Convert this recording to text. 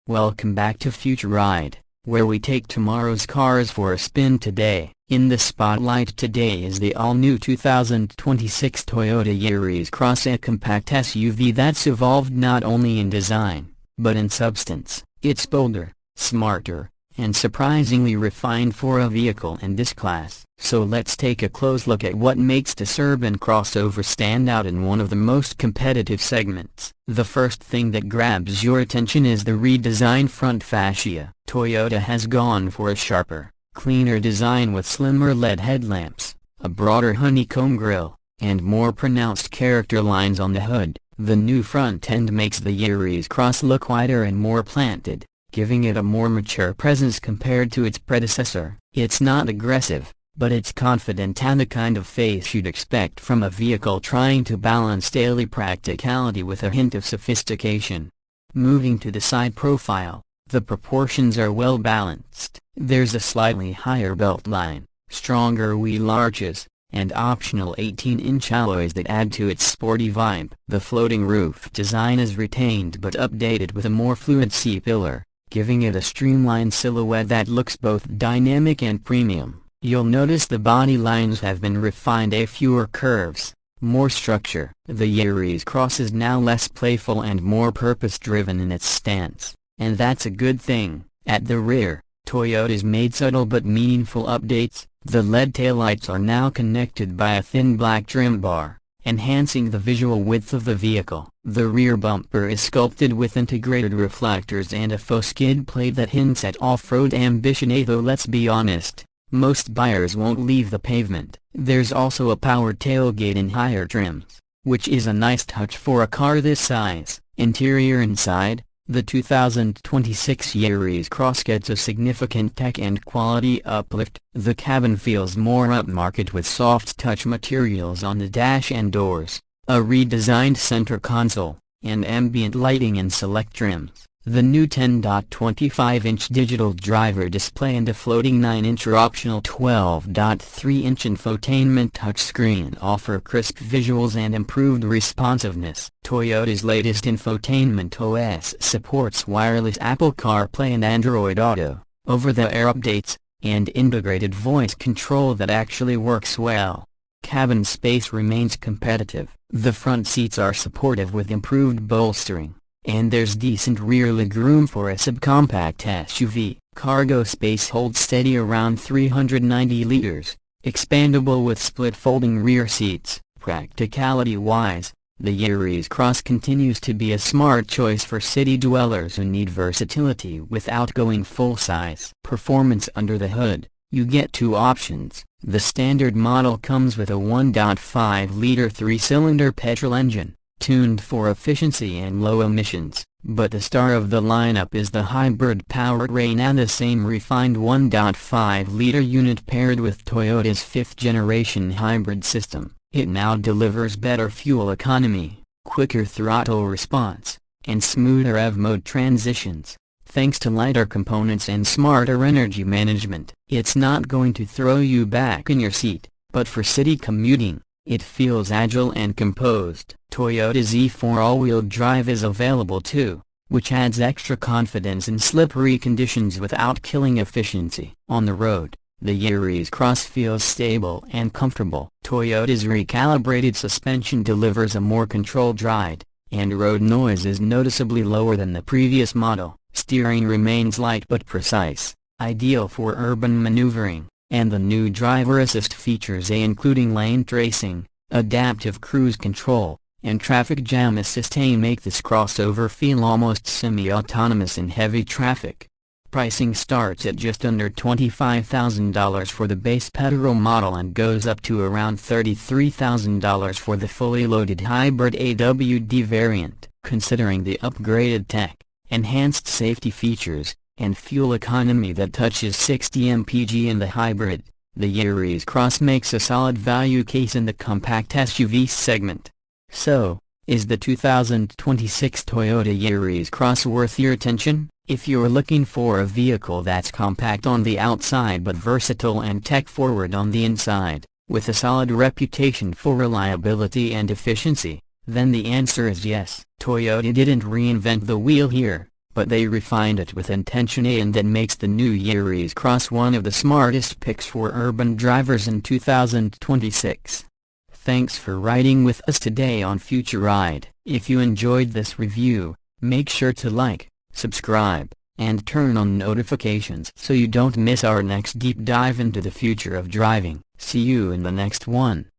Welcome back to Future Ride, where we take tomorrow's cars for a spin today. In the spotlight today is the all-new 2026 Toyota Yaris Cross, a compact SUV that's evolved not only in design, but in substance. It's bolder, smarter, and surprisingly refined for a vehicle in this class. So let's take a close look at what makes this urban crossover stand out in one of the most competitive segments. The first thing that grabs your attention is the redesigned front fascia. Toyota has gone for a sharper, cleaner design with slimmer LED headlamps, a broader honeycomb grille, and more pronounced character lines on the hood. The new front end makes the Yaris Cross look wider and more planted, giving it a more mature presence compared to its predecessor. It's not aggressive, but it's confident, and the kind of face you'd expect from a vehicle trying to balance daily practicality with a hint of sophistication. Moving to the side profile, the proportions are well balanced. There's a slightly higher belt line, stronger wheel arches, and optional 18-inch alloys that add to its sporty vibe. The floating roof design is retained but updated with a more fluid C-pillar, giving it a streamlined silhouette that looks both dynamic and premium. You'll notice the body lines have been refined, fewer curves, more structure. The Yaris Cross is now less playful and more purpose-driven in its stance, and that's a good thing. At the rear, Toyota's made subtle but meaningful updates. The LED taillights are now connected by a thin black trim bar, enhancing the visual width of the vehicle. The rear bumper is sculpted with integrated reflectors and a faux skid plate that hints at off-road ambition, though let's be honest, most buyers won't leave the pavement. There's also a powered tailgate in higher trims, which is a nice touch for a car this size. Interior inside, the 2026 Yaris Cross gets a significant tech and quality uplift. The cabin feels more upmarket with soft touch materials on the dash and doors, a redesigned center console, and ambient lighting in select trims. The new 10.25-inch digital driver display and a floating 9-inch or optional 12.3-inch infotainment touchscreen offer crisp visuals and improved responsiveness. Toyota's latest infotainment OS supports wireless Apple CarPlay and Android Auto, over-the-air updates, and integrated voice control that actually works well. Cabin space remains competitive. The front seats are supportive with improved bolstering, and there's decent rear legroom for a subcompact SUV. Cargo space holds steady around 390 liters, expandable with split folding rear seats. Practicality-wise, the Yaris Cross continues to be a smart choice for city dwellers who need versatility without going full-size. Performance under the hood, you get two options. The standard model comes with a 1.5-liter 3-cylinder petrol engine, tuned for efficiency and low emissions, but the star of the lineup is the hybrid powertrain, and the same refined 1.5-liter unit paired with Toyota's 5th-generation hybrid system. It now delivers better fuel economy, quicker throttle response, and smoother rev mode transitions, thanks to lighter components and smarter energy management. It's not going to throw you back in your seat, but for city commuting, it feels agile and composed. Toyota's E4 all-wheel drive is available too, which adds extra confidence in slippery conditions without killing efficiency. On the road, the Yaris Cross feels stable and comfortable. Toyota's recalibrated suspension delivers a more controlled ride, and road noise is noticeably lower than the previous model. Steering remains light but precise, ideal for urban maneuvering, and the new driver assist features including lane tracing, adaptive cruise control, and traffic jam assist make this crossover feel almost semi-autonomous in heavy traffic. Pricing starts at just under $25,000 for the base petrol model and goes up to around $33,000 for the fully loaded hybrid AWD variant. Considering the upgraded tech, enhanced safety features, and fuel economy that touches 60 mpg in the hybrid, the Yaris Cross makes a solid value case in the compact SUV segment. So, is the 2026 Toyota Yaris Cross worth your attention? If you're looking for a vehicle that's compact on the outside but versatile and tech-forward on the inside, with a solid reputation for reliability and efficiency, then the answer is yes. Toyota didn't reinvent the wheel here, but they refined it with intention, and that makes the new Yaris Cross one of the smartest picks for urban drivers in 2026. Thanks for riding with us today on Future Ride. If you enjoyed this review, make sure to like, subscribe, and turn on notifications so you don't miss our next deep dive into the future of driving. See you in the next one.